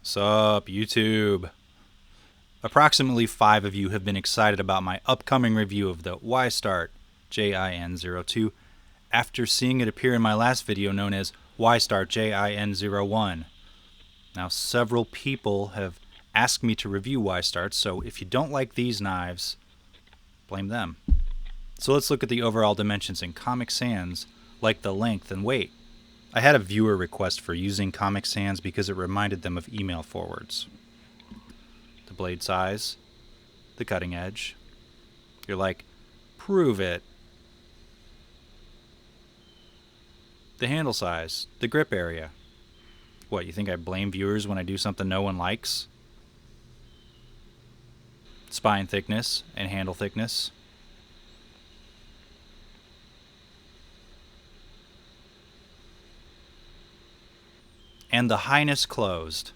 Sup, YouTube? Approximately 5 of you have been excited about my upcoming review of the Ystart JIN02 after seeing it appear in my last video known as Ystart JIN01. Now, several people have asked me to review Ystart, so if you don't like these knives, blame them. So let's look at the overall dimensions in Comic Sans, like the length and weight. I had a viewer request for using Comic Sans because it reminded them of email forwards. The blade size, the cutting edge. You're like, prove it. The handle size, the grip area. What, you think I blame viewers when I do something no one likes? Spine thickness and handle thickness. And the highness closed.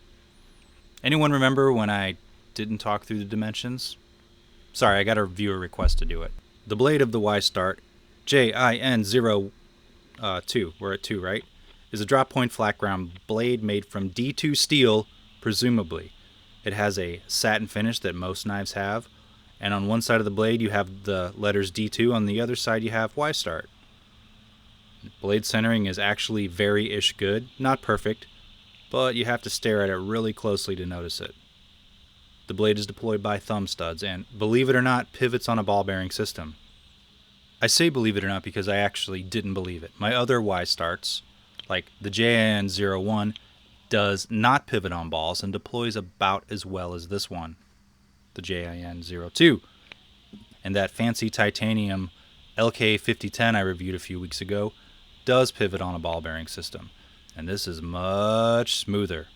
Anyone remember when I didn't talk through the dimensions? Sorry, I got a viewer request to do it. The blade of the Ystart JIN02, we're at 2, right? Is a drop point flat ground blade made from D2 steel, presumably. It has a satin finish that most knives have, and on one side of the blade you have the letters D2, on the other side you have Ystart. Blade centering is actually very-ish good, not perfect, but you have to stare at it really closely to notice it. The blade is deployed by thumb studs and, believe it or not, pivots on a ball bearing system. I say believe it or not because I actually didn't believe it. My other Ystarts, like the JIN01, does not pivot on balls and deploys about as well as this one, the JIN02. And that fancy titanium LK5010 I reviewed a few weeks ago does pivot on a ball bearing system. And this is much smoother.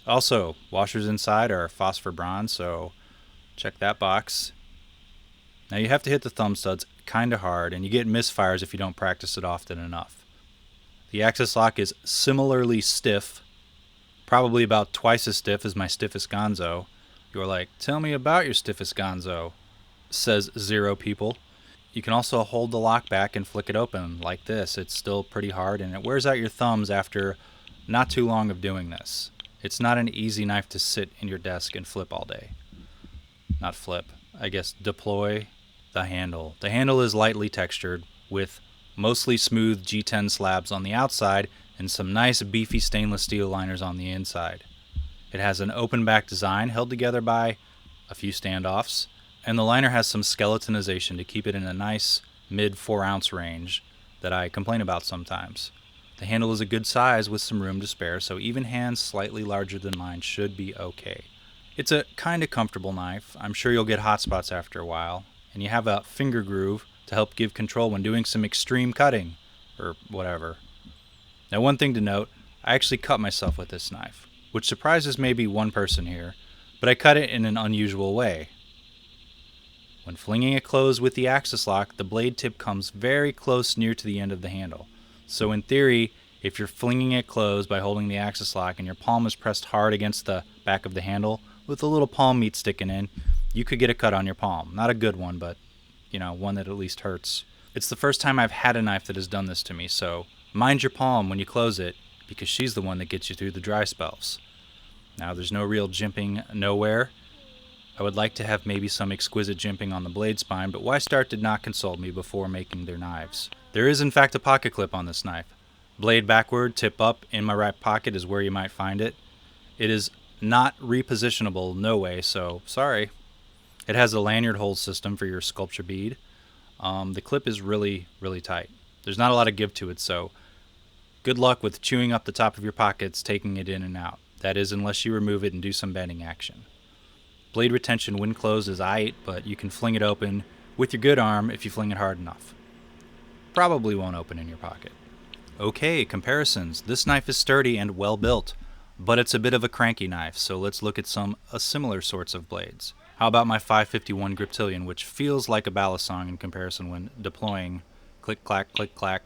Also, washers inside are phosphor bronze, so check that box. Now you have to hit the thumb studs kind of hard, and you get misfires if you don't practice it often enough. The axis lock is similarly stiff, probably about twice as stiff as my stiffest Ganzo. You're like, tell me about your stiffest Ganzo, says 0 people. You can also hold the lock back and flick it open like this. It's still pretty hard and it wears out your thumbs after not too long of doing this. It's not an easy knife to sit in your desk and flip all day. Not flip, I guess deploy the handle. The handle is lightly textured with mostly smooth G10 slabs on the outside and some nice beefy stainless steel liners on the inside. It has an open back design held together by a few standoffs, and the liner has some skeletonization to keep it in a nice mid 4 ounce range that I complain about sometimes. The handle is a good size with some room to spare, so even hands slightly larger than mine should be okay. It's a kind of comfortable knife. I'm sure you'll get hot spots after a while, and you have a finger groove to help give control when doing some extreme cutting, or whatever. Now, one thing to note, I actually cut myself with this knife, which surprises maybe one person here, but I cut it in an unusual way. When flinging it closed with the axis lock, the blade tip comes very close near to the end of the handle. So in theory, if you're flinging it closed by holding the axis lock and your palm is pressed hard against the back of the handle with a little palm meat sticking in, you could get a cut on your palm. Not a good one, but, one that at least hurts. It's the first time I've had a knife that has done this to me, so mind your palm when you close it because she's the one that gets you through the dry spells. Now, there's no real jimping nowhere. I would like to have maybe some exquisite jimping on the blade spine, but Ystart did not consult me before making their knives. There is in fact a pocket clip on this knife. Blade backward, tip up, in my right pocket is where you might find it. It is not repositionable, no way, so sorry. It has a lanyard hold system for your sculpture bead. The clip is really, really tight. There's not a lot of give to it, so good luck with chewing up the top of your pockets, taking it in and out. That is, unless you remove it and do some bending action. Blade retention when closed is aight, but you can fling it open with your good arm if you fling it hard enough. Probably won't open in your pocket. Okay, comparisons. This knife is sturdy and well built, but it's a bit of a cranky knife, so let's look at some similar sorts of blades. How about my 551 Griptilian, which feels like a balisong in comparison when deploying. Click, clack, click, clack.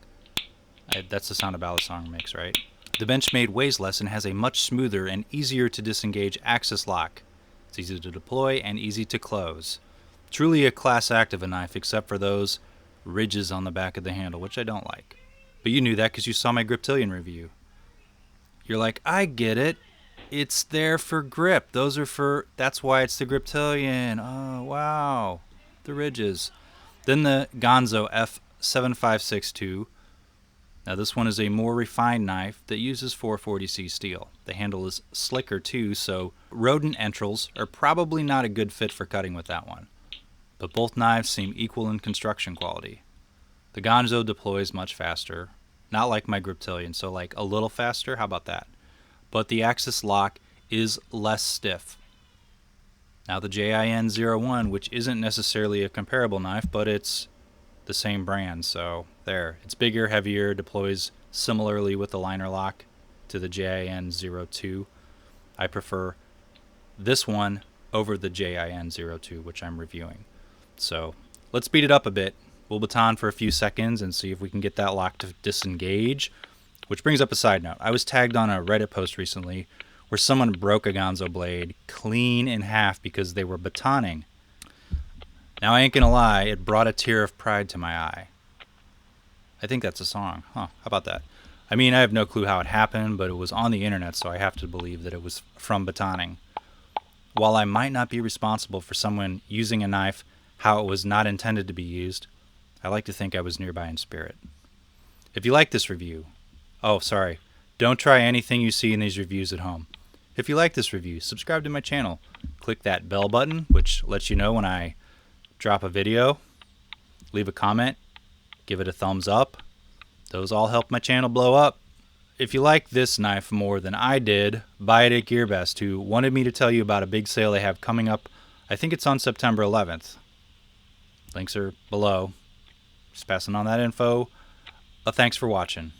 That's the sound a balisong makes, right? The Benchmade weighs less and has a much smoother and easier to disengage axis lock. It's easy to deploy and easy to close. Truly a class act of a knife, except for those ridges on the back of the handle, which I don't like. But you knew that because you saw my Griptilian review. You're like, I get it. It's there for grip. Those are for, that's why it's the Griptilian. Oh, wow. The ridges. Then the Ganzo F7562. Now this one is a more refined knife that uses 440C steel. The handle is slicker too, so rodent entrails are probably not a good fit for cutting with that one. But both knives seem equal in construction quality. The Ganzo deploys much faster, not like my Griptilian, so like a little faster, how about that? But the axis lock is less stiff. Now the JIN01, which isn't necessarily a comparable knife, but it's the same brand, so there. It's bigger, heavier, deploys similarly with the liner lock to the JIN02. I prefer this one over the JIN02, which I'm reviewing. So let's speed it up a bit. We'll baton for a few seconds and see if we can get that lock to disengage. Which brings up a side note. I was tagged on a Reddit post recently where someone broke a Ganzo blade clean in half because they were batoning. Now, I ain't gonna lie, it brought a tear of pride to my eye. I think that's a song. Huh, how about that? I mean, I have no clue how it happened, but it was on the internet, so I have to believe that it was from batoning. While I might not be responsible for someone using a knife how it was not intended to be used, I like to think I was nearby in spirit. If you like this review, don't try anything you see in these reviews at home. If you like this review, subscribe to my channel. Click that bell button, which lets you know when I drop a video. Leave a comment. Give it a thumbs up. Those all help my channel blow up. If you like this knife more than I did, buy it at GearBest, who wanted me to tell you about a big sale they have coming up. I think it's on September 11th. Links are below. Just passing on that info. Thanks for watching.